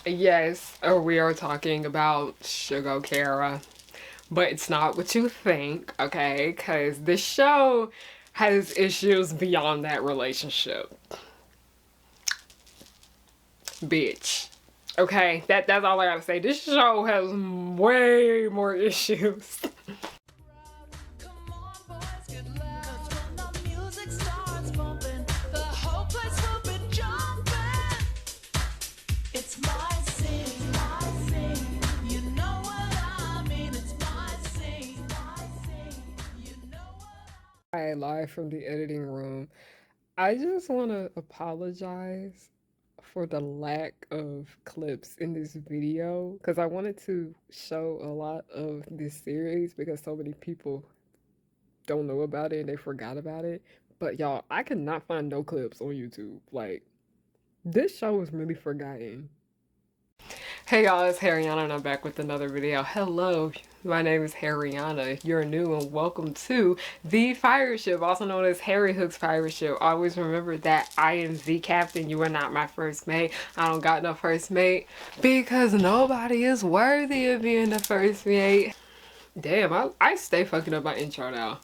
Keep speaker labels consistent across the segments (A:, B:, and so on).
A: Yes, we are talking about Shugo Kara, but it's not what you think, okay? Because this show has issues beyond that relationship. Bitch. Okay, that's all I gotta say. This show has way more issues. I live from the editing room. I just want to apologize for the lack of clips in this video because I wanted to show a lot of this series because so many people don't know about it and they forgot about it. But y'all, I could not find no clips on YouTube. Like, this show was really forgotten. Hey y'all, it's Harriyanna and I'm back with another video. Hello, my name is Harriyanna. If you're new, and welcome to the Fire Ship, also known as Harry Hook's Fire Ship. Always remember that I am the captain. You are not my first mate. I don't got no first mate because nobody is worthy of being the first mate. Damn, I stay fucking up my intro now.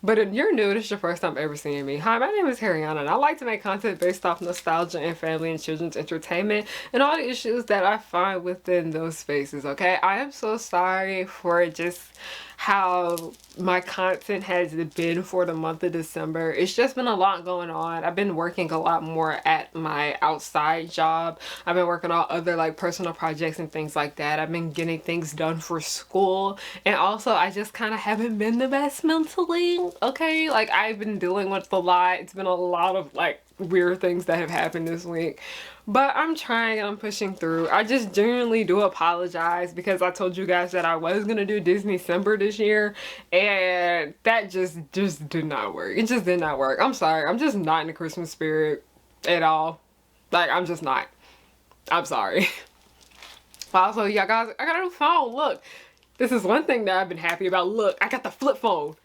A: But if you're new, this is your first time ever seeing me. Hi, my name is Harriyanna, and I like to make content based off nostalgia and family and children's entertainment and all the issues that I find within those spaces, okay? I am so sorry for just how my content has been for the month of December. It's just been a lot going on. I've been working a lot more at my outside job. I've been working on other like personal projects and things like that. I've been getting things done for school, and also I just kind of haven't been the best mentally, okay? Like, I've been dealing with a lot. It's been a lot of like weird things that have happened this week, but I'm trying and I'm pushing through. I just genuinely do apologize because I told you guys that I was gonna do Disney-cember this year, and that just did not work. It just did not work. I'm sorry. I'm just not in the Christmas spirit at all. Like, I'm just not. I'm sorry. Also, y'all guys, I got a new phone. Look, this is one thing that I've been happy about. Look, I got the flip phone.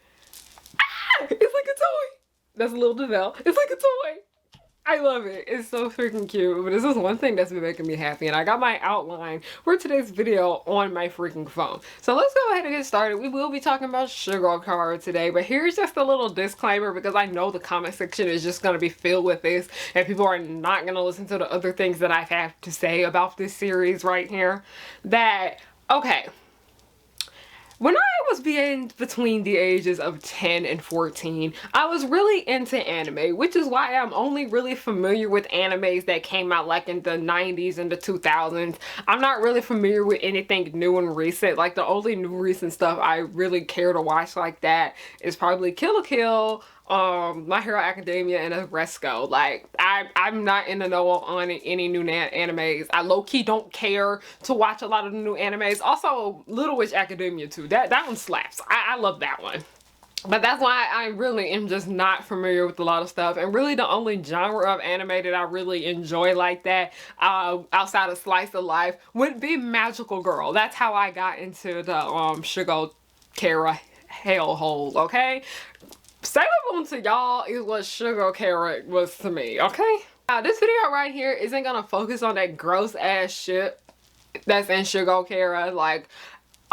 A: Ah! It's like a toy. That's a little Deville. It's like a toy. I love it. It's so freaking cute. But this is one thing that's been making me happy. And I got my outline for today's video on my freaking phone. So let's go ahead and get started. We will be talking about Shugo Kara today. But here's just a little disclaimer because I know the comment section is just going to be filled with this. And people are not going to listen to the other things that I have to say about this series right here. That, okay. When I was being between the ages of 10 and 14, I was really into anime, which is why I'm only really familiar with animes that came out like in the 90s and the 2000s. I'm not really familiar with anything new and recent. Like, the only new recent stuff I really care to watch like that is probably Kill la Kill, My Hero Academia, and Resco. Like, I'm not in the know on any new animes. I low-key don't care to watch a lot of the new animes. Also, Little Witch Academia too. That one slaps. I love that one. But that's why I really am just not familiar with a lot of stuff. And really the only genre of anime that I really enjoy like that, outside of Slice of Life, would be Magical Girl. That's how I got into the Shugo Kara hellhole, okay? Sailor Moon to y'all is what Shugo Kara was to me, okay? Now, this video right here isn't gonna focus on that gross ass shit that's in Shugo Kara. Like,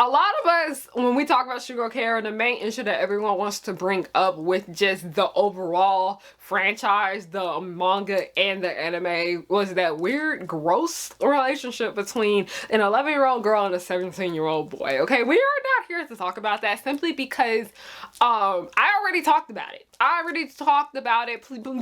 A: a lot of us, when we talk about Shugo Kara, the main issue that everyone wants to bring up with just the overall franchise, the manga and the anime, was that weird, gross relationship between an 11-year-old girl and a 17-year-old boy. Okay, we are not here to talk about that simply because I already talked about it.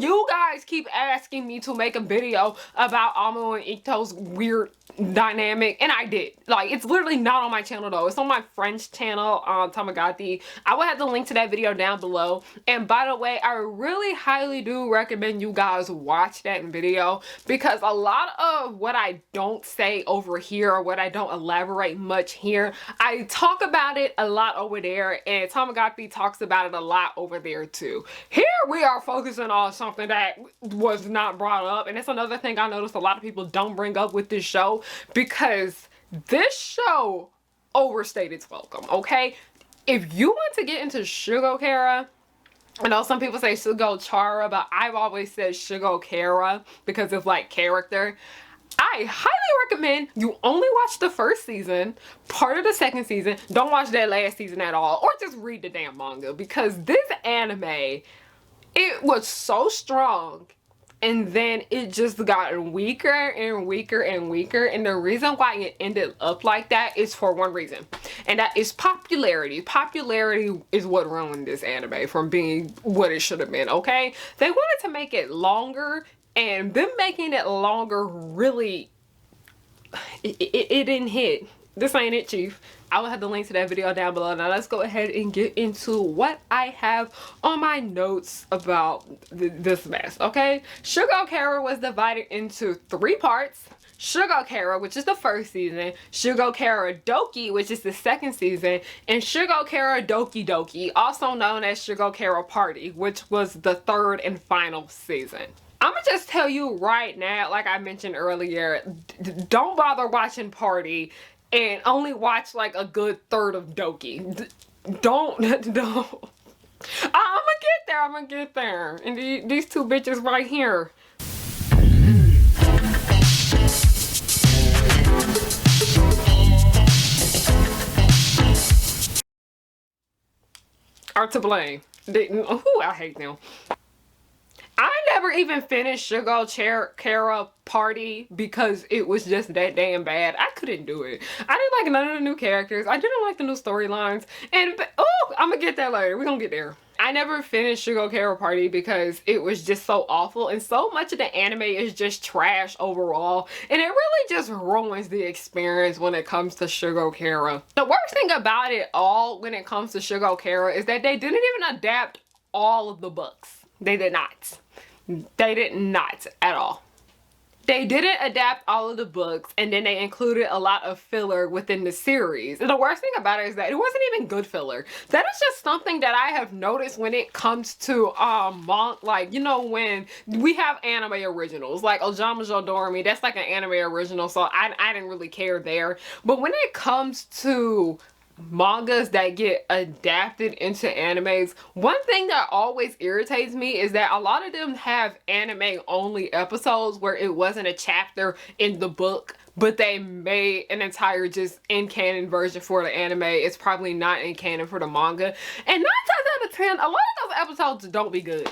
A: You guys keep asking me to make a video about Amo and Ito's weird dynamic, and I did. Like, it's literally not on my channel though. It's on my friend's channel, Tamagotchi. I will have the link to that video down below. And by the way, I really highly do recommend you guys watch that video because a lot of what I don't say over here, or what I don't elaborate much here, I talk about it a lot over there, and Tamagotchi talks about it a lot over there too. Here we are focusing on something that was not brought up, and it's another thing I noticed a lot of people don't bring up with this show, because this show overstayed its welcome, okay? If you want to get into Shugo Kara, I know some people say Shugo Chara, but I've always said Shugo Kara because it's like character. I highly recommend you only watch the first season, part of the second season, don't watch that last season at all, or just read the damn manga, because this anime, it was so strong, and then it just got weaker and weaker and weaker, and the reason why it ended up like that is for one reason, and that is popularity. Popularity is what ruined this anime from being what it should have been, okay? They wanted to make it longer, and them making it longer really, it didn't hit. This ain't it, chief. I will have the link to that video down below. Now let's go ahead and get into what I have on my notes about this mess, okay? Shugo Chara was divided into 3 parts. Shugo Chara, which is the first season, Shugo Chara Doki, which is the second season, and Shugo Chara Doki Doki, also known as Shugo Chara Party, which was the 3rd and final season. I'm gonna just tell you right now, like I mentioned earlier, don't bother watching Party and only watch like a good 1/3 of Doki. Don't. I'm gonna get there. And these 2 bitches right here are to blame. I hate them. I never even finished Shugo Chara Party because it was just that damn bad. I couldn't do it. I didn't like none of the new characters. I didn't like the new storylines. And, oh, I'm gonna get that later. We're gonna get there. I never finished Shugo Chara Party because it was just so awful, and so much of the anime is just trash overall, and it really just ruins the experience when it comes to Shugo Chara. The worst thing about it all when it comes to Shugo Chara is that they didn't even adapt all of the books. They did not. They did not at all. They didn't adapt all of the books, and then they included a lot of filler within the series. And the worst thing about it is that it wasn't even good filler. That is just something that I have noticed when it comes to like, you know, when we have anime originals like Ojamajo Doremi, that's like an anime original, so I didn't really care there. But when it comes to mangas that get adapted into animes, one thing that always irritates me is that a lot of them have anime only episodes where it wasn't a chapter in the book, but they made an entire just in canon version for the anime. It's probably not in canon for the manga, and 9 times out of 10 a lot of those episodes don't be good.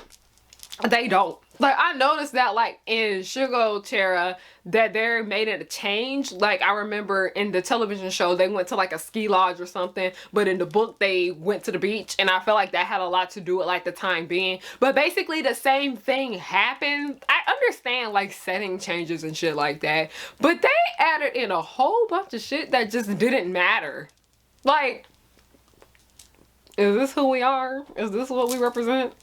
A: They don't. Like, I noticed that, like, in Shugo Chara, that they made it a change. Like, I remember in the television show, they went to, like, a ski lodge or something. But in the book, they went to the beach. And I felt like that had a lot to do with, like, the time being. But basically, the same thing happened. I understand, like, setting changes and shit like that. But they added in a whole bunch of shit that just didn't matter. Like, is this who we are? Is this what we represent?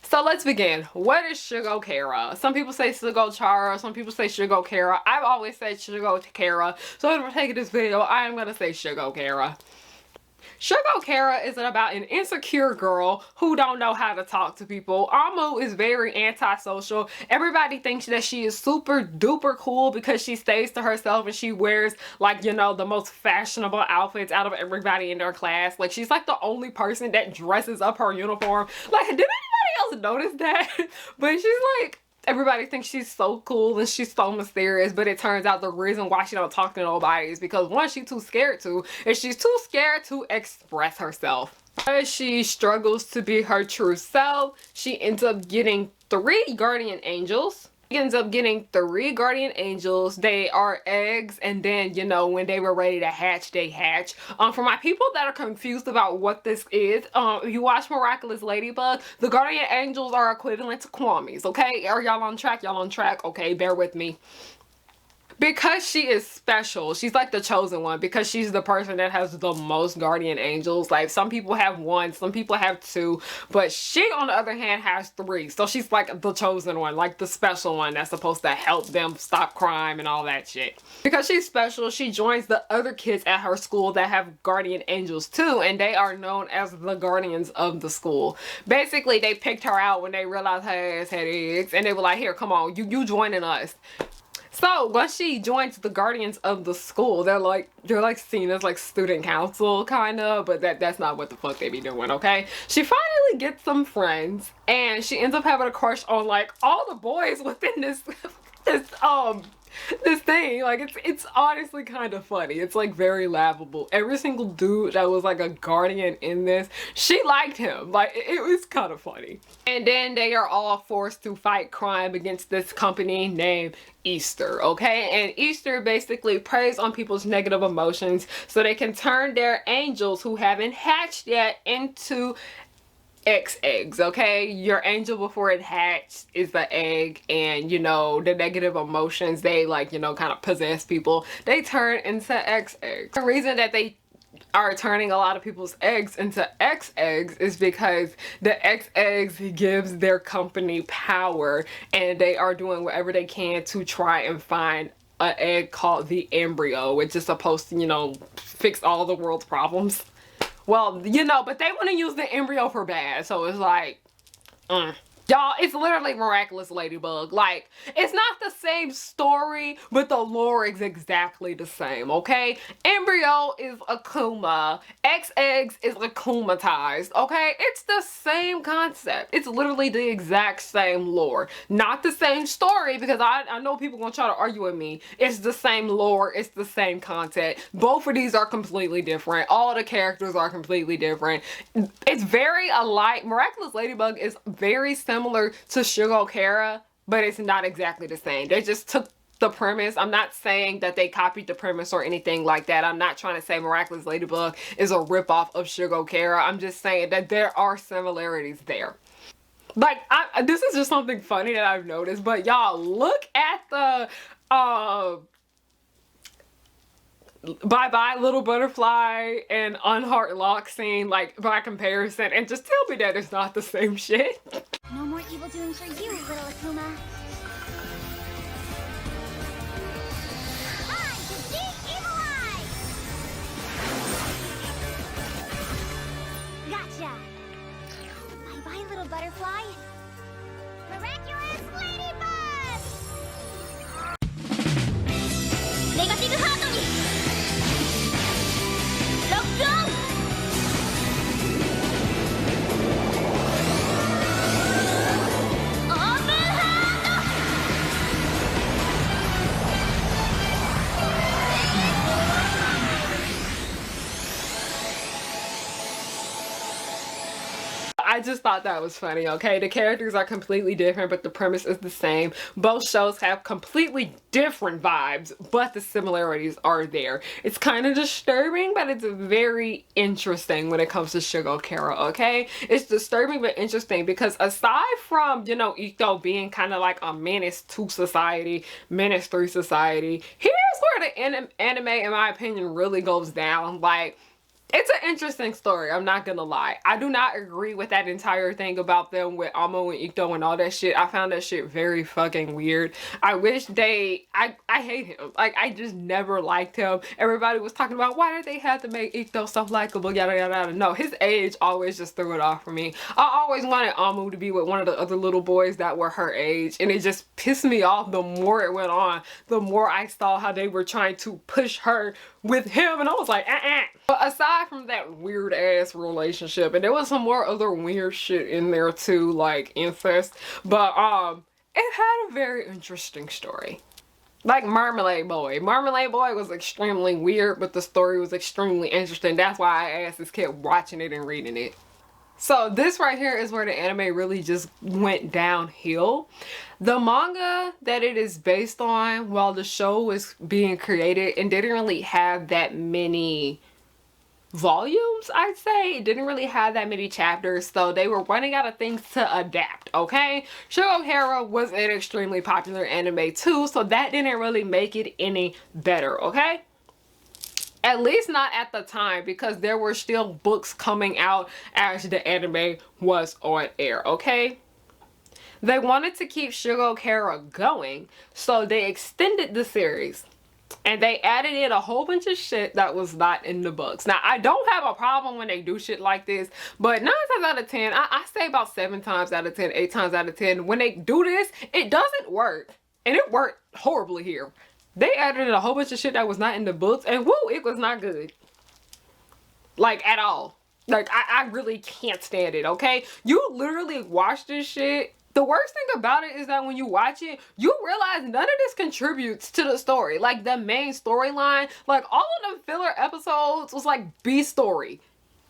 A: So let's begin. What is Shugo Chara? Some people say Shugo Chara, some people say Shugo Chara. I've always said Shugo Chara, so if we're taking this video, I am gonna say Shugo Chara. Shugo Chara is about an insecure girl who don't know how to talk to people. Amu is very antisocial. Everybody thinks that she is super duper cool because she stays to herself and she wears, like, you know, the most fashionable outfits out of everybody in their class. Like, she's like the only person that dresses up her uniform. Like, did anybody else notice that? But she's like, everybody thinks she's so cool and she's so mysterious, but it turns out the reason why she don't talk to nobody is because, one, she's too scared to, and she's too scared to express herself. As she struggles to be her true self, she ends up getting 3 guardian angels. She ends up getting 3 guardian angels. They are eggs, and then, you know, when they were ready to hatch, they hatch. For my people that are confused about what this is, if you watch Miraculous Ladybug, the guardian angels are equivalent to Kwamis, okay? Are y'all on track? Y'all on track? Okay, bear with me. Because she is special, she's like the chosen one, because she's the person that has the most guardian angels. Like, some people have 1, some people have 2, but she, on the other hand, has 3. So she's like the chosen one, like the special one that's supposed to help them stop crime and all that shit. Because she's special, she joins the other kids at her school that have guardian angels too, and they are known as the guardians of the school. Basically, they picked her out when they realized her ass had eggs, and they were like, here, come on, you joining us. So once she joins the guardians of the school, they're like seen as like student council kind of, but that's not what the fuck they be doing, okay? She finally gets some friends, and she ends up having a crush on like all the boys within this this thing. Like it's honestly kind of funny. It's like very laughable. Every single dude that was like a guardian in this, she liked him. Like it was kind of funny. And then they are all forced to fight crime against this company named Easter, okay? And Easter basically preys on people's negative emotions so they can turn their angels who haven't hatched yet into eggs, okay? Your angel before it hatched is the egg, and you know, the negative emotions, they like, you know, kind of possess people. They turn into eggs. The reason that they are turning a lot of people's eggs into eggs is because the eggs gives their company power, and they are doing whatever they can to try and find an egg called the embryo, which is supposed to, you know, fix all the world's problems. Well, you know, but they want to use the embryo for bad, so it's like, y'all, it's literally Miraculous Ladybug. Like, it's not the same story, but the lore is exactly the same, okay? Embryo is Akuma. Eggs is akumatized, okay? It's the same concept. It's literally the exact same lore. Not the same story, because I know people gonna try to argue with me. It's the same lore. It's the same content. Both of these are completely different. All the characters are completely different. It's very alike. Miraculous Ladybug is very similar to Shugo Chara, but it's not exactly the same. They just took the premise. I'm not saying that they copied the premise or anything like that. I'm not trying to say Miraculous Ladybug is a ripoff of Shugo Chara. I'm just saying that there are similarities there. Like, this is just something funny that I've noticed, but y'all, look at the Bye Bye Little Butterfly and Unheart Lock scene, like, by comparison, and just tell me that it's not the same shit.
B: No more evil doing for you, little Akuma. Time to see Evil Eye! Gotcha! Bye-bye, little butterfly. Miraculous Ladybug! Negative Heart ni! Lock on!
A: I just thought that was funny, okay? The characters are completely different, but the premise is the same. Both shows have completely different vibes, but the similarities are there. It's kind of disturbing, but it's very interesting when it comes to Shugo Chara, okay? It's disturbing but interesting because aside from, you know, Ito being kind of like a menace to society, menace through society, here's where the anime, in my opinion, really goes down. Like, it's an interesting story, I'm not gonna lie. I do not agree with that entire thing about them with Amo and Ito and all that shit. I found that shit very fucking weird. I wish I hate him. Like, I just never liked him. Everybody was talking about why did they have to make Ito so likable, yada yada yada. No, his age always just threw it off for me. I always wanted Amo to be with one of the other little boys that were her age, and it just pissed me off the more it went on. The more I saw how they were trying to push her with him, and I was like, But aside from that weird ass relationship, and there was some more other weird shit in there too, like incest, but it had a very interesting story. Like Marmalade Boy. Marmalade Boy was extremely weird, but the story was extremely interesting. That's why I asked, kept watching it and reading it. So this right here is where the anime really just went downhill. The manga that it is based on, while the show was being created, it didn't really have that many volumes, I'd say. It didn't really have that many chapters, so they were running out of things to adapt, okay? Shugo Chara was an extremely popular anime too, so that didn't really make it any better, okay? At least not at the time, because there were still books coming out as the anime was on air, okay? They wanted to keep Shugo Chara going, so they extended the series. And they added in a whole bunch of shit that was not in the books. Now, I don't have a problem when they do shit like this, but 9 times out of 10, I say about 7 times out of 10, 8 times out of 10, when they do this, it doesn't work. And it worked horribly here. They added in a whole bunch of shit that was not in the books, and woo, it was not good. Like, at all. Like, I really can't stand it, okay? You literally watch this shit The worst thing about it is that when you watch it, you realize none of this contributes to the story. Like the main storyline, like all of them filler episodes was like B story.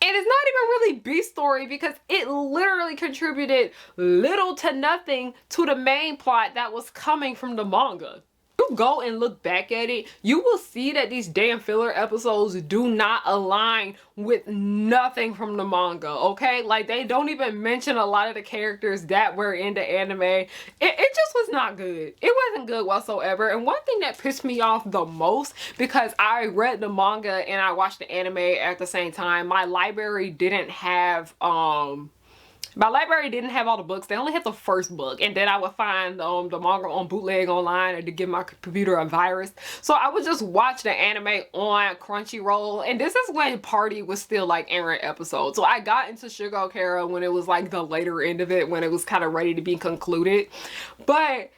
A: And it's not even really B story because it literally contributed little to nothing to the main plot that was coming from the manga. You go and look back at it, you will see that these damn filler episodes do not align with nothing from the manga, okay? Like, they don't even mention a lot of the characters that were in the anime. It just was not good. It wasn't good whatsoever. And one thing that pissed me off the most, because I read the manga and I watched the anime at the same time, my library didn't have all the books. They only had the first book, and then I would find the manga on bootleg online or to give my computer a virus. So I would just watch the anime on Crunchyroll, and this is when Party was still like airing episodes. So I got into Shugo Chara when it was like the later end of it, when it was kind of ready to be concluded. But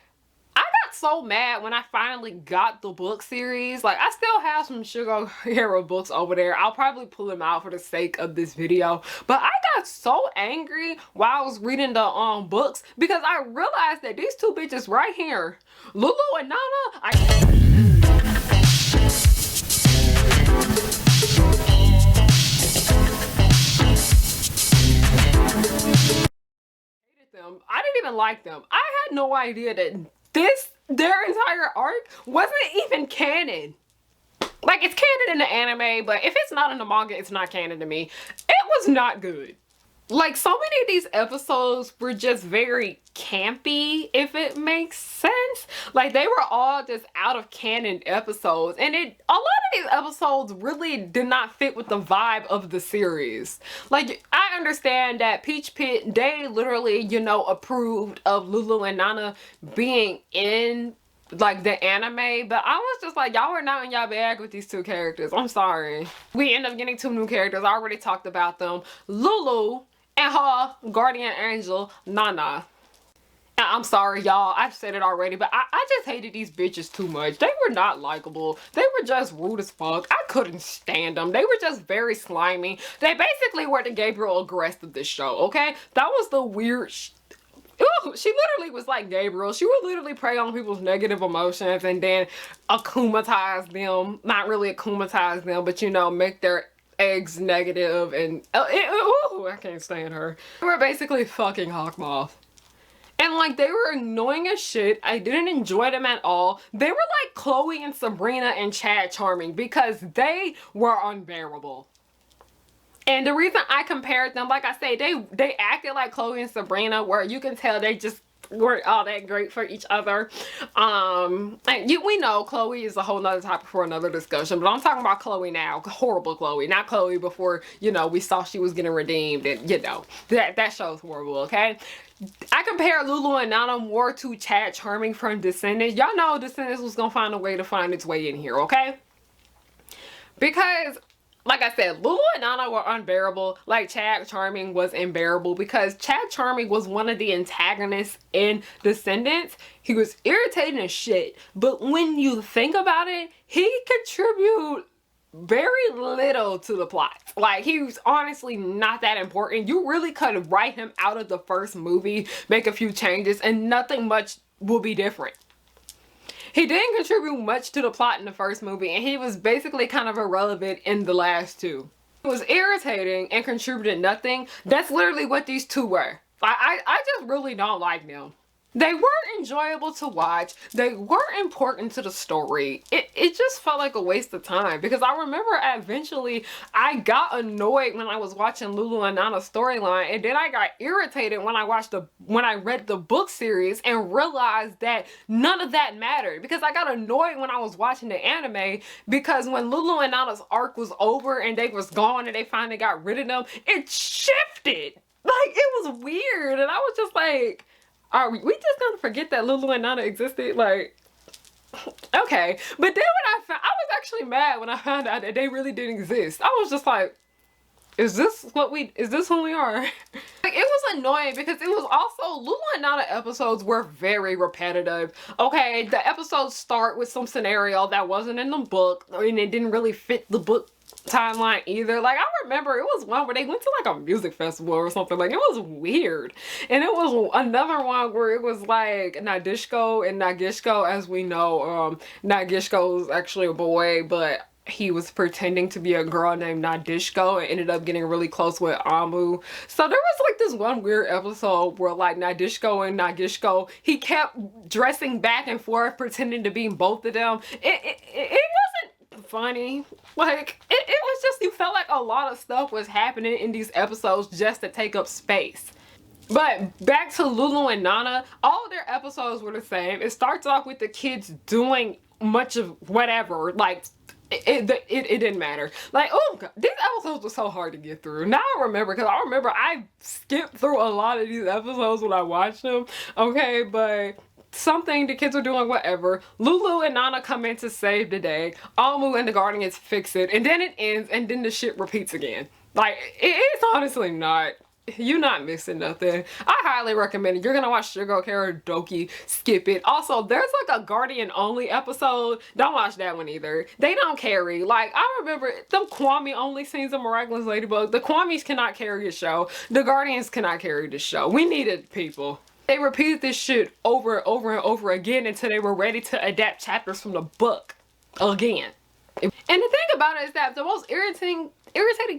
A: I got so mad when I finally got the book series. Like, I still have some Shugo Chara books over there. I'll probably pull them out for the sake of this video. But I got so angry while I was reading the books because I realized that these two bitches right here, Lulu and Nana, I hated them. I didn't even like them. I had no idea that their entire arc wasn't even canon. Like, it's canon in the anime, but if it's not in the manga, it's not canon to me. It was not good. Like, so many of these episodes were just very campy, if it makes sense. Like, they were all just out of canon episodes, and a lot of these episodes really did not fit with the vibe of the series. Like, I understand that Peach Pit, they literally, you know, approved of Lulu and Nana being in like the anime, but I was just like, y'all were not in y'all bag with these two characters. I'm sorry. We end up getting two new characters. I already talked about them. Lulu and her guardian angel, Nana. I'm sorry, y'all. I've said it already, but I just hated these bitches too much. They were not likable. They were just rude as fuck. I couldn't stand them. They were just very slimy. They basically were the Gabriel Agrest of this show, okay? That was the weird Ooh, she literally was like Gabriel. She would literally prey on people's negative emotions and then akumatize them. Not really akumatize them, but, you know, make their eggs negative and ooh, I can't stand her. They were basically fucking Hawkmoth. And like, they were annoying as shit. I didn't enjoy them at all. They were like Chloe and Sabrina and Chad Charming because they were unbearable. And the reason I compared them, like I say, they acted like Chloe and Sabrina, where you can tell they just weren't all that great for each other. And we know Chloe is a whole nother topic for another discussion, but I'm talking about Chloe now. Horrible Chloe, not Chloe before, you know, we saw she was getting redeemed, and you know, that show's horrible, okay? I compare Lulu and Nana more to Chad Charming from Descendants. Y'all know Descendants was gonna find a way to find its way in here, okay? Because, like I said, Lulu and Nana were unbearable. Like, Chad Charming was unbearable because Chad Charming was one of the antagonists in Descendants. He was irritating as shit. But when you think about it, he contributed very little to the plot. Like, he was honestly not that important. You really could write him out of the first movie, make a few changes, and nothing much will be different. He didn't contribute much to the plot in the first movie, and he was basically kind of irrelevant in the last two. He was irritating and contributed nothing. That's literally what these two were. I just really don't like them. They were enjoyable to watch. They were important to the story. It just felt like a waste of time because I remember eventually I got annoyed when I was watching Lulu and Nana's storyline, and then I got irritated when I read the book series and realized that none of that mattered, because I got annoyed when I was watching the anime because when Lulu and Nana's arc was over and they was gone and they finally got rid of them, it shifted. Like, it was weird, and I was just like, are we just gonna forget that Lulu and Nana existed? Like, okay. But then I was actually mad when I found out that they really didn't exist. I was just like, is this who we are? Like, it was annoying because it was also, Lulu and Nana episodes were very repetitive. Okay, the episodes start with some scenario that wasn't in the book, and it didn't really fit the book timeline either. Like, I remember it was one where they went to like a music festival or something. Like, it was weird. And it was another one where it was like Nadishko and Nagishko. As we know, Nagishko is actually a boy, but he was pretending to be a girl named Nadishko and ended up getting really close with Amu. So there was like this one weird episode where like Nadishko and Nagishko, he kept dressing back and forth pretending to be both of them. It wasn't funny. Like, it was just, you felt like a lot of stuff was happening in these episodes just to take up space. But back to Lulu and Nana, all of their episodes were the same. It starts off with the kids doing much of whatever, like it didn't matter. Like, oh God, these episodes were so hard to get through. Now I remember, because I remember I skipped through a lot of these episodes when I watched them. Okay, but something, the kids are doing whatever. Lulu and Nana come in to save the day. Amu and the Guardians fix it, and then it ends, and then the shit repeats again. Like, it's honestly not. You're not missing nothing. I highly recommend it. You're gonna watch Shugo, Chara, Doki, skip it. Also, there's like a Guardian only episode. Don't watch that one either. They don't carry. Like, I remember them Kwame only scenes of Miraculous Ladybug. The Kwames cannot carry a show. The Guardians cannot carry the show. We needed people. They repeated this shit over and over and over again until they were ready to adapt chapters from the book again. And the thing about it is that the most irritating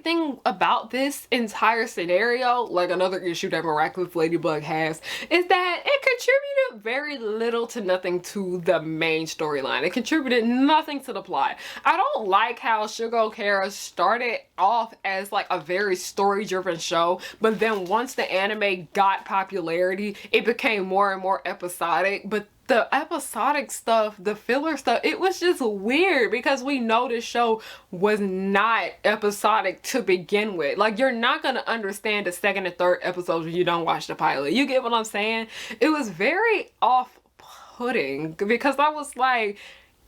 A: thing about this entire scenario, like another issue that Miraculous Ladybug has, is that it contributed very little to nothing to the main storyline. It contributed nothing to the plot. I don't like how Shugo Chara started off as like a very story-driven show, but then once the anime got popularity, it became more and more episodic. But the episodic stuff, the filler stuff, it was just weird because we know this show was not episodic to begin with. Like, you're not gonna understand the second and third episodes when you don't watch the pilot. You get what I'm saying? It was very off-putting because I was like,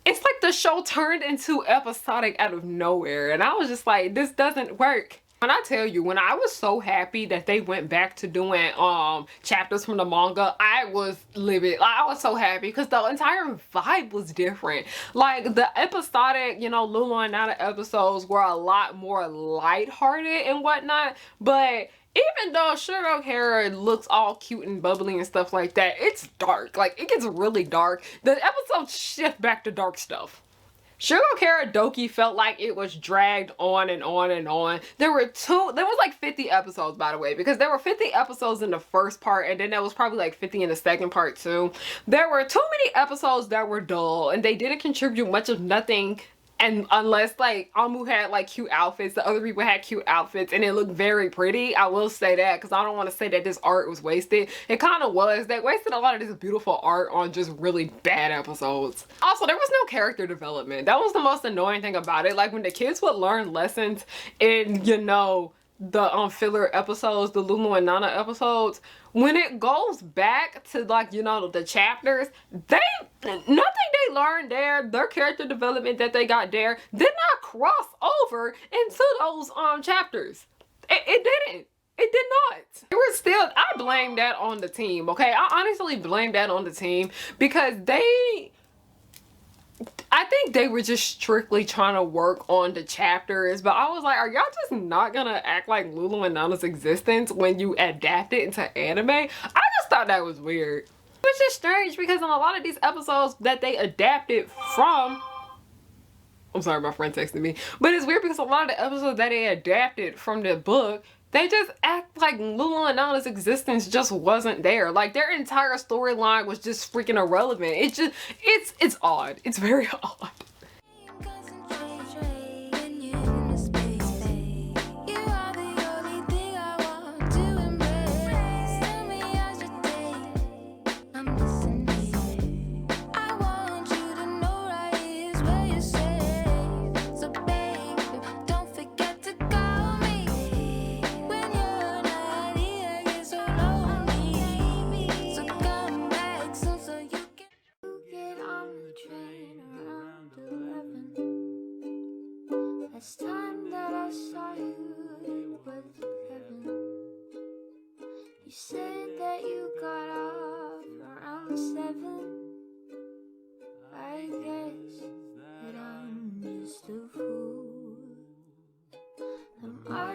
A: it's like the show turned into episodic out of nowhere, and I was just like, this doesn't work. When I tell you, when I was so happy that they went back to doing chapters from the manga, I was livid. Like, I was so happy because the entire vibe was different. Like, the episodic, you know, Lulu and Nana episodes were a lot more lighthearted and whatnot, but even though Shugo Chara looks all cute and bubbly and stuff like that, it's dark. Like, it gets really dark. The episodes shift back to dark stuff. Shugo Chara Doki felt like it was dragged on and on and on. There was like 50 episodes, by the way, because there were 50 episodes in the first part, and then there was probably like 50 in the second part too. There were too many episodes that were dull, and they didn't contribute much of nothing. And unless like Amu had like cute outfits, the other people had cute outfits, and it looked very pretty. I will say that, because I don't want to say that this art was wasted. It kind of was. They wasted a lot of this beautiful art on just really bad episodes. Also, there was no character development. That was the most annoying thing about it. Like, when the kids would learn lessons in, you know, the filler episodes, the Lulu and Nana episodes, when it goes back to, like, you know, the chapters, nothing they learned there, their character development that they got there, did not cross over into those chapters. It didn't. It did not. It was still, I blame that on the team, okay? I honestly blame that on the team because I think they were just strictly trying to work on the chapters, but I was like, are y'all just not gonna act like Lulu and Nana's existence when you adapt it into anime? I just thought that was weird. Which is strange because in a lot of these episodes that they adapted from, I'm sorry, my friend texted me, but it's weird because a lot of the episodes that they adapted from the book, they just act like Lulu and Nana's existence just wasn't there. Like, their entire storyline was just freaking irrelevant. It's odd. It's very odd.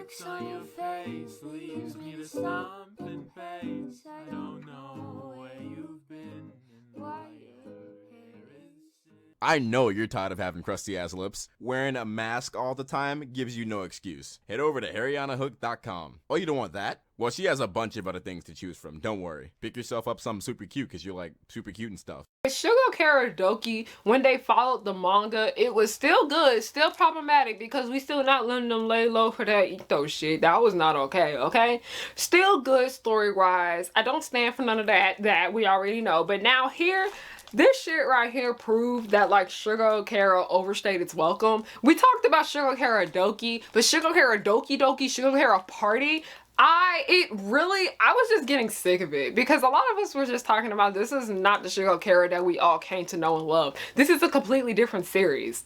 C: marks on your face leaves me to stomp and pace. I don't know where you've been and why your hair is.
D: I know you're tired of having crusty ass lips. Wearing a mask all the time gives you no excuse. Head over to harriyannahook.com. Oh, you don't want that? Well, she has a bunch of other things to choose from. Don't worry. Pick yourself up something super cute because you're like super cute and stuff.
A: Shugo Chara Doki, when they followed the manga, it was still good, still problematic because we still not letting them lay low for that Ito shit. That was not okay, okay? Still good story-wise. I don't stand for none of that we already know. But now here, this shit right here proved that like Shugo Chara overstayed its welcome. We talked about Shugo Chara Doki, but Shugo Chara Doki Doki, Shugo Chara Party, I was just getting sick of it because a lot of us were just talking about this is not the Shugo Chara that we all came to know and love. This is a completely different series.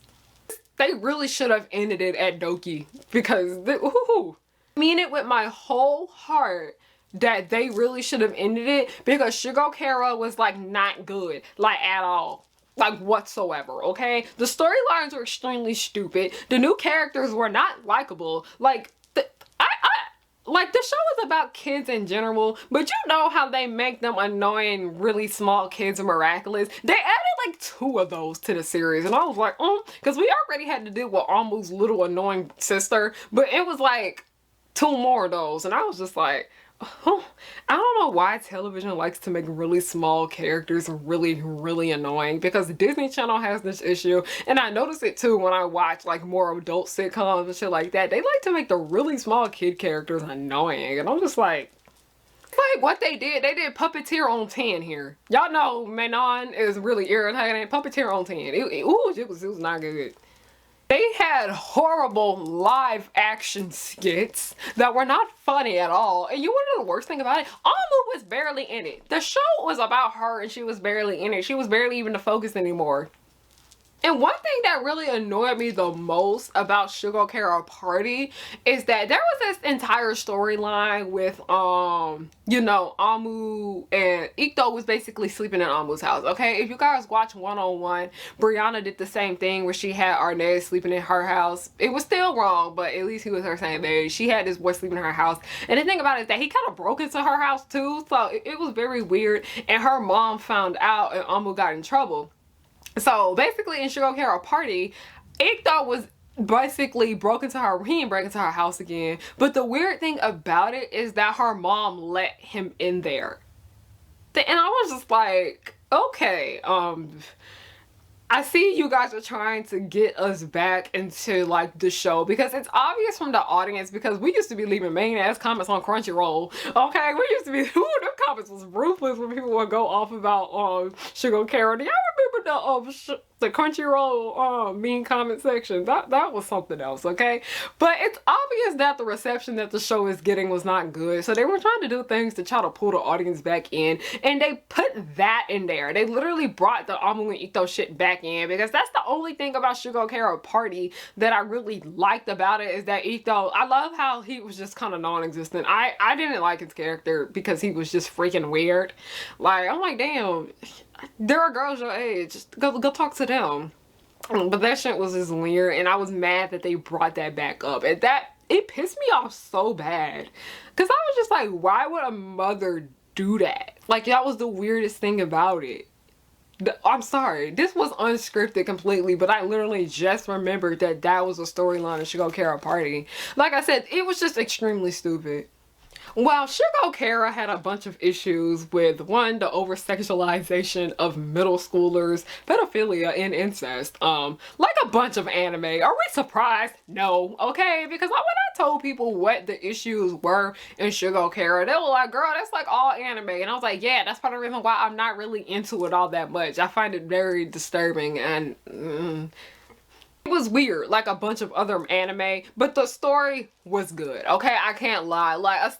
A: They really should have ended it at Doki because, I mean it with my whole heart that they really should have ended it because Shugo Chara was like not good, like at all. Like whatsoever, okay? The storylines were extremely stupid. The new characters were not likable. Like, like, the show is about kids in general, but you know how they make them annoying, really small kids in Miraculous? They added like 2 of those to the series, and I was like, because we already had to deal with Amu's little annoying sister, but it was like 2 more of those, and I was just like, I don't know why television likes to make really small characters really, really annoying because Disney Channel has this issue, and I notice it too when I watch like more adult sitcoms and shit like that. They like to make the really small kid characters annoying, and I'm just like what they did Puppeteer on 10 here. Y'all know Manon is really irritating. Puppeteer on 10. It was not good. They had horrible live action skits that were not funny at all. And you wanna know the worst thing about it? Amu was barely in it. The show was about her and she was barely in it. She was barely even the focus anymore. And one thing that really annoyed me the most about Shugo Chara Party is that there was this entire storyline with, you know, Amu and Ito was basically sleeping in Amu's house, okay? If you guys watch 101, Brianna did the same thing where she had Arnez sleeping in her house. It was still wrong, but at least he was her same age. She had this boy sleeping in her house. And the thing about it is that he kind of broke into her house too, so it was very weird. And her mom found out and Amu got in trouble. So basically in Shugo Chara Party, Ito was basically broke into her, he didn't break into her house again. But the weird thing about it is that her mom let him in there. And I was just like, okay, I see you guys are trying to get us back into like the show because it's obvious from the audience because we used to be leaving main ass comments on Crunchyroll. Okay, we used to be, them comments was ruthless when people would go off about Shugo Chara. Do y'all remember the Crunchyroll mean comment section? That was something else, okay? But it's obvious that the reception that the show is getting was not good. So they were trying to do things to try to pull the audience back in, and they put that in there. They literally brought the Amu and Ito shit back in because that's the only thing about Shugo Chara Party that I really liked about it is that Ito, I love how he was just kind of non-existent. I didn't like his character because he was just freaking weird. Like, I'm like, damn, there are girls your age, just go talk to them. But that shit was just weird, and I was mad that they brought that back up, and that it pissed me off so bad because I was just like, why would a mother do that? Like, that was the weirdest thing about it. I'm sorry, this was unscripted completely, but I literally just remembered that that was a storyline in Shugo Chara Party. Like I said, it was just extremely stupid. While Shugo Chara had a bunch of issues with, one, the over-sexualization of middle schoolers, pedophilia, and incest, like a bunch of anime. Are we surprised? No, okay? Because when I told people what the issues were in Shugo Chara, they were like, girl, that's like all anime. And I was like, yeah, that's part of the reason why I'm not really into it all that much. I find it very disturbing and... It was weird, like a bunch of other anime, but the story was good, okay? I can't lie. Like I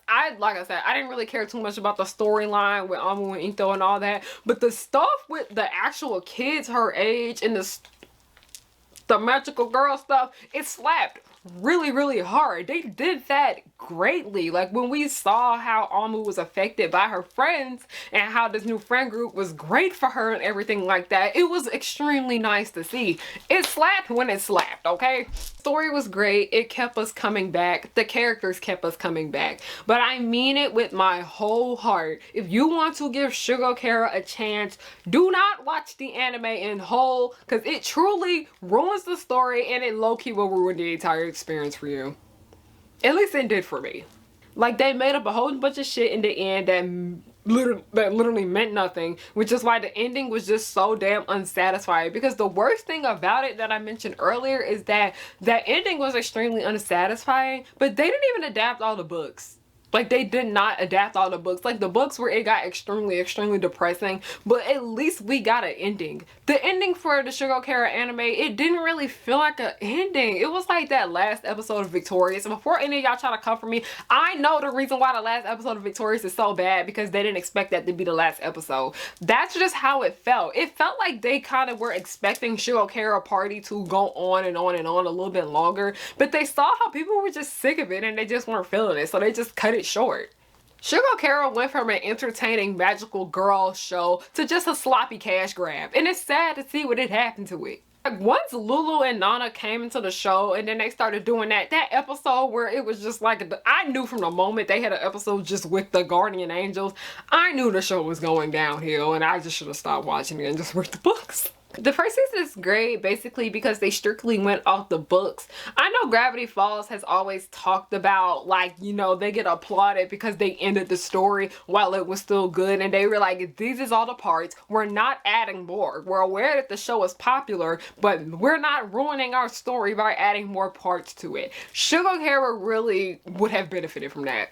A: said, I didn't really care too much about the storyline with Amu and Ito and all that, but the stuff with the actual kids her age and the magical girl stuff, it slapped. really, really hard. They did that greatly. Like when we saw how Amu was affected by her friends and how this new friend group was great for her and everything like that, it was extremely nice to see. It slapped when it slapped, okay? Story was great. It kept us coming back. The characters kept us coming back. But I mean it with my whole heart. If you want to give Shugo Chara a chance, do not watch the anime in whole, because it truly ruins the story and it low-key will ruin the entire experience for you. At least it did for me. Like, they made up a whole bunch of shit in the end that literally meant nothing, which is why the ending was just so damn unsatisfying. Because the worst thing about it that I mentioned earlier is that that ending was extremely unsatisfying, but they didn't even adapt all the books. Like, they did not adapt all the books. Like, the books where it got extremely depressing, but at least we got an ending. The ending for the Shugo Chara anime, it didn't really feel like an ending. It was like that last episode of Victorious. And before any of y'all try to come for me, I know the reason why the last episode of Victorious is so bad, because they didn't expect that to be the last episode. That's just how it felt. It felt like they kind of were expecting Shugo Chara Party to go on and on and on a little bit longer, but they saw how people were just sick of it and they just weren't feeling it, so they just cut it short. Shugo Chara went from an entertaining magical girl show to just a sloppy cash grab, and it's sad to see what had happened to it. Like, once Lulu and Nana came into the show and then they started doing that episode where it was just like, I knew from the moment they had an episode just with the guardian angels, I knew the show was going downhill and I just should have stopped watching it and just read the books. The first season is great basically because they strictly went off the books. I know Gravity Falls has always talked about, like, you know, they get applauded because they ended the story while it was still good, and they were like, these is all the parts, we're not adding more. We're aware that the show is popular, but we're not ruining our story by adding more parts to it. Shugo Chara really would have benefited from that.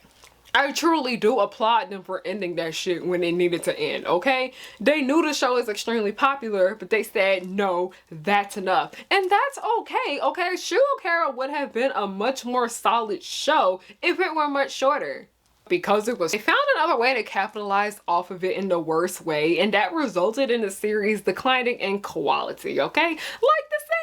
A: I truly do applaud them for ending that shit when it needed to end, okay? They knew the show is extremely popular, but they said, no, that's enough. And that's okay, okay? Shugo Chara would have been a much more solid show if it were much shorter. Because it was, they found another way to capitalize off of it in the worst way, and that resulted in the series declining in quality, okay? Like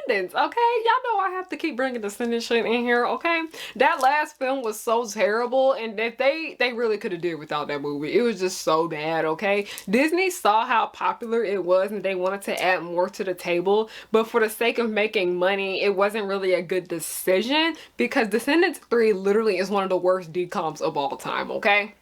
A: Descendants, okay? Y'all know I have to keep bringing Descendants shit in here, okay? That last film was so terrible, and if they really could have did without that movie. It was just so bad, okay? Disney saw how popular it was and they wanted to add more to the table, but for the sake of making money, it wasn't really a good decision, because Descendants 3 literally is one of the worst decoms of all time, okay?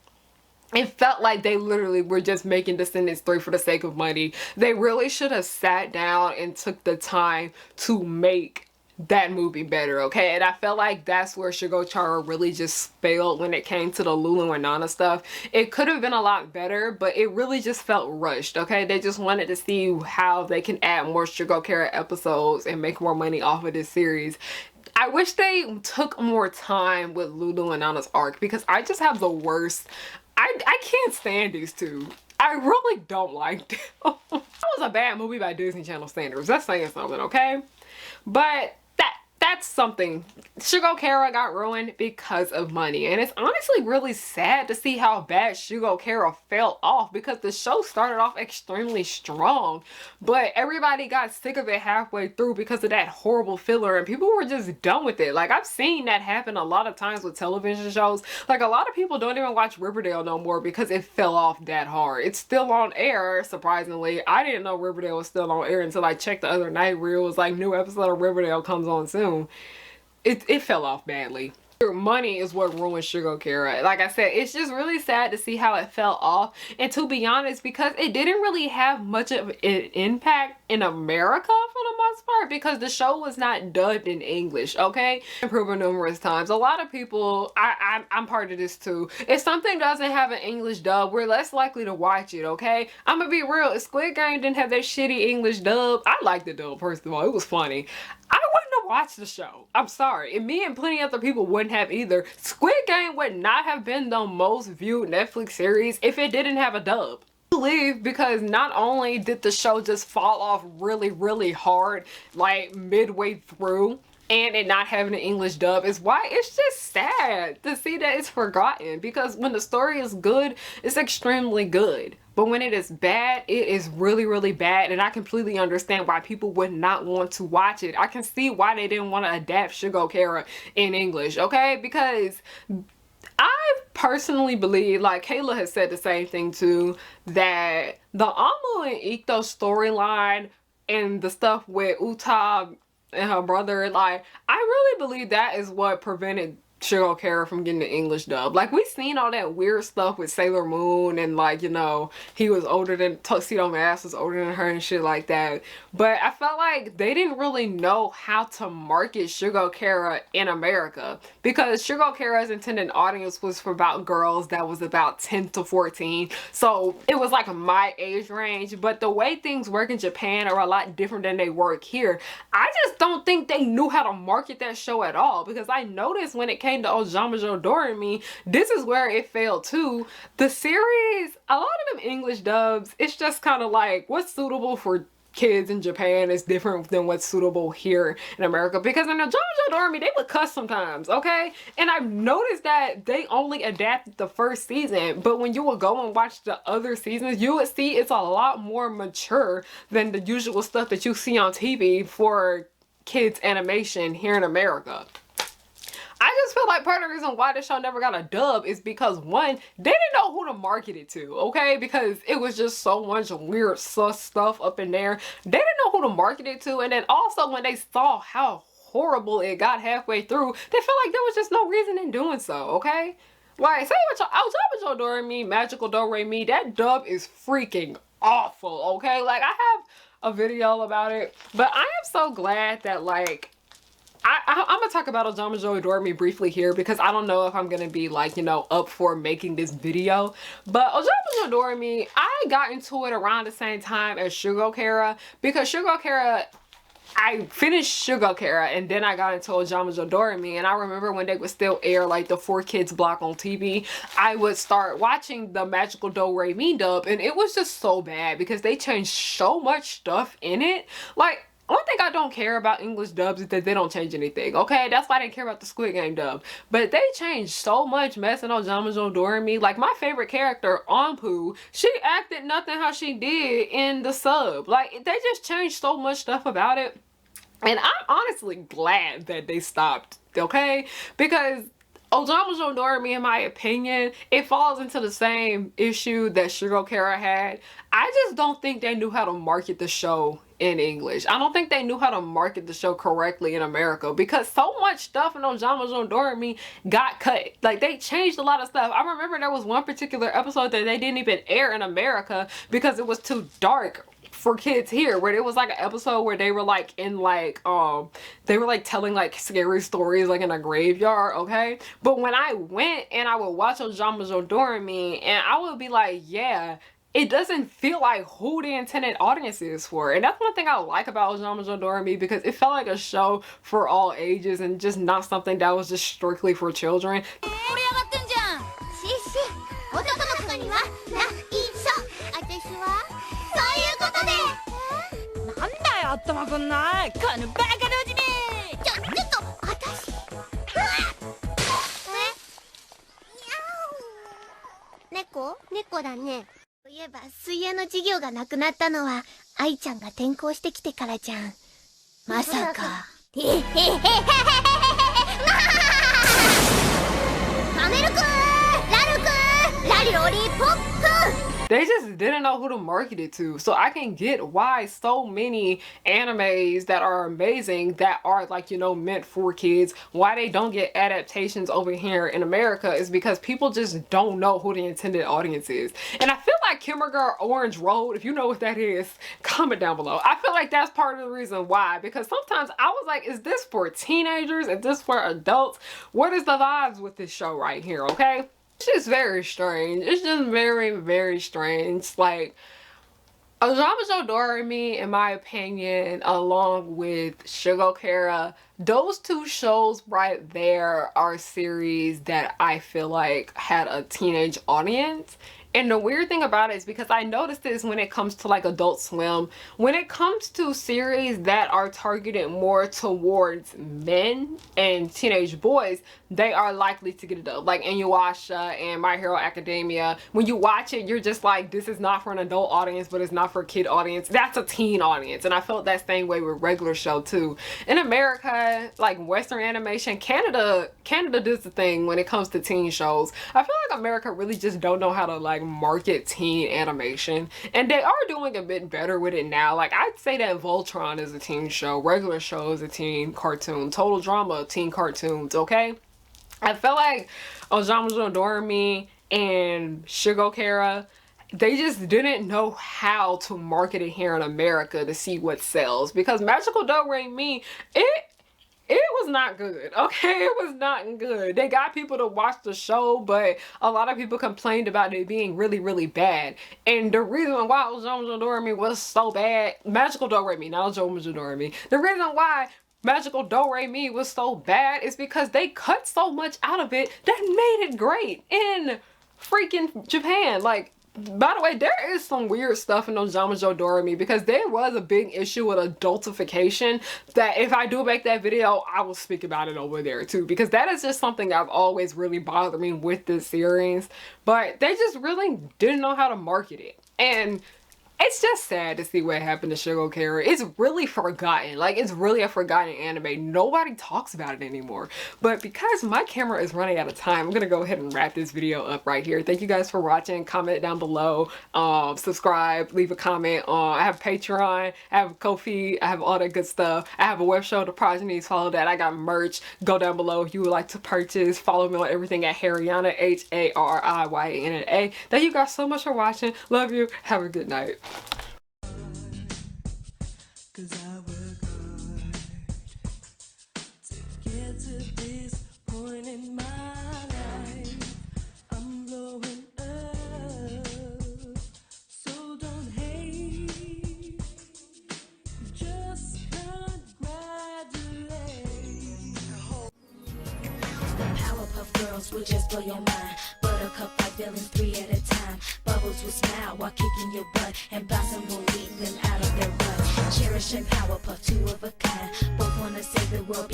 A: It felt like they literally were just making Descendants 3 for the sake of money. They really should have sat down and took the time to make that movie better, okay? And I felt like that's where Shugo Chara really just failed when it came to the Lulu and Nana stuff. It could have been a lot better, but it really just felt rushed, okay? They just wanted to see how they can add more Shugo Chara episodes and make more money off of this series. I wish they took more time with Lulu and Nana's arc, because I just have the worst. I can't stand these two. I really don't like them. That was a bad movie by Disney Channel standards. That's saying something, okay? But that's something. Shugo Chara got ruined because of money, and it's honestly really sad to see how bad Shugo Chara fell off, because the show started off extremely strong, but everybody got sick of it halfway through because of that horrible filler, and people were just done with it. Like, I've seen that happen a lot of times with television shows. Like, a lot of people don't even watch Riverdale no more because it fell off that hard. It's still on air, surprisingly. I didn't know Riverdale was still on air until I checked the other night where it was like, new episode of Riverdale comes on soon. It fell off badly. Money is what ruined Shugo Chara. Like I said, it's just really sad to see how it fell off, and to be honest, because it didn't really have much of an impact in America for the most part, because the show was not dubbed in English, okay? I've proven numerous times. A lot of people, I'm part of this too. If something doesn't have an English dub, we're less likely to watch it, okay? I'm gonna be real, if Squid Game didn't have that shitty English dub, I liked the dub, first of all. It was funny. I wouldn't have watched the show. I'm sorry. And me and plenty of other people wouldn't have either. Squid Game would not have been the most viewed Netflix series if it didn't have a dub. I believe because not only did the show just fall off really hard, like midway through, and it not having an English dub is why it's just sad to see that it's forgotten, because when the story is good, it's extremely good. but when it is bad, it is really, really bad, and I completely understand why people would not want to watch it. I can see why they didn't want to adapt Shugo Chara in English, okay? Because I personally believe, like Kayla has said the same thing too, that the Amu and Ikto storyline and the stuff with Uta and her brother, like, I really believe that is what prevented Shugo Chara from getting the English dub. Like, we seen all that weird stuff with Sailor Moon and, like, you know, he was older than, Tuxedo Mask was older than her and shit like that. But I felt like they didn't really know how to market Shugo Chara in America, because Shugo Chara's intended audience was for about girls that was about 10 to 14. So it was like my age range, but the way things work in Japan are a lot different than they work here. I just don't think they knew how to market that show at all, because I noticed when it came to ojamajo doremi, this is where it failed too. The series, a lot of them English dubs, it's just kind of like what's suitable for kids in Japan is different than what's suitable here in America, because in ojamajo doremi they would cuss sometimes, okay? And I've noticed that they only adapted the first season, but when you will go and watch the other seasons, you would see it's a lot more mature than the usual stuff that you see on TV for kids animation here in America. I just feel like part of the reason why this show never got a dub is because, one, they didn't know who to market it to, okay? Because it was just so much weird sus stuff up in there. They didn't know who to market it to, and then also when they saw how horrible it got halfway through, they felt like there was just no reason in doing so, okay? Like, say what y'all, ojamajo doremi, magical doremi, that dub is freaking awful, okay? Like, I have a video about it, but I am so glad that, like, I'm gonna talk about ojamajo doremi briefly here, because I don't know if I'm gonna be, like, you know, up for making this video. But ojamajo doremi, I got into it around the same time as Shugo Chara, because Shugo Chara, I finished Shugo Chara and then I got into ojamajo doremi, and I remember when they would still air like the 4Kids block on TV, I would start watching the magical doremi dub, and it was just so bad because they changed so much stuff in it. Like, one thing I don't care about English dubs is that they don't change anything, okay? That's why I didn't care about the Squid Game dub. But they changed so much mess in ojamajo doremi. Like, my favorite character, Anpu, she acted nothing how she did in the sub. Like, they just changed so much stuff about it. And I'm honestly glad that they stopped, okay? Because ojamajo doremi, in my opinion, it falls into the same issue that Shugo Chara had. I just don't think they knew how to market the show in English. I don't think they knew how to market the show correctly in America, because so much stuff in ojamajo doremi got cut. Like, they changed a lot of stuff. I remember there was one particular episode that they didn't even air in America because it was too dark for kids here, where it was like an episode where they were like in like they were like telling like scary stories like in a graveyard, okay? But when I went and I would watch ojamajo doremi, and I would be like, yeah, it doesn't feel like who the intended audience is for. And that's one thing I like about ojamajo doremi, because it felt like a show for all ages and just not something that was just strictly for children.
B: Neko? Neko だね。そういえば水泳の授業がなくなったのは愛ちゃんが転校してきてからじゃん。まさか。へへへへへへへへへ。マメルくん、ラルくん、ラリロリポップ。
A: They just didn't know who to market it to. So I can get why so many animes that are amazing, that are like, you know, meant for kids, why they don't get adaptations over here in America, is because people just don't know who the intended audience is. And I feel like Kimmerger Orange Road, if you know what that is, comment down below. I feel like that's part of the reason why, because sometimes I was like, is this for teenagers? Is this for adults? What is the vibes with this show right here, okay? It's just very strange. It's just very, very strange. Like, ojamajo doremi, in my opinion, along with Shugo Chara, those two shows right there are series that I feel like had a teenage audience. And the weird thing about it is because I noticed this when it comes to like Adult Swim, when it comes to series that are targeted more towards men and teenage boys, they are likely to get it up. Like Inuyasha and My Hero Academia. When you watch it, you're just like, this is not for an adult audience, but it's not for a kid audience. That's a teen audience. And I felt that same way with regular show too. In America, like Western animation, Canada does the thing when it comes to teen shows. I feel like America really just don't know how to like market teen animation, and they are doing a bit better with it now. Like I'd say that Voltron is a teen show, regular show is a teen cartoon, Total Drama teen cartoons, okay? I feel like Ojamajo Doremi and Shugo Chara, they just didn't know how to market it here in America to see what sells, because Magical Doremi, it was not good, okay? It was not good. They got people to watch the show, but a lot of people complained about it being really, really bad. And the reason why Ojamajo Doremi was so bad, Magical Doremi, not Ojamajo Doremi. The reason why Magical Doremi was so bad is because they cut so much out of it that made it great in freaking Japan. Like, by the way, there is some weird stuff in Ojamajo Doremi, because there was a big issue with adultification that if I do make that video, I will speak about it over there too, because that is just something I've always really bothered me with this series. But they just really didn't know how to market it. And it's just sad to see what happened to Shugo Chara. It's really forgotten. Like, it's really a forgotten anime. Nobody talks about it anymore. But because my camera is running out of time, I'm gonna go ahead and wrap this video up right here. Thank you guys for watching. Comment down below. Subscribe. Leave a comment. I have Patreon. I have Ko-fi. I have all that good stuff. I have a web show, The Progenies. Follow that. I got merch. Go down below if you would like to purchase. Follow me on everything at Harryanna, HARRYANNA. Thank you guys so much for watching. Love you. Have a good night.
C: 'Cause I work hard to get to this point in my life. I'm blowing up, so don't hate, just congratulate.
E: The Powerpuff Girls will just blow your mind. Buttercup like villains 3 at a time. Bubbles will smile while kicking your butt, and Blossom will lead them out of their rut. Cherish and Powerpuff, 2 of a kind. Both wanna save the world.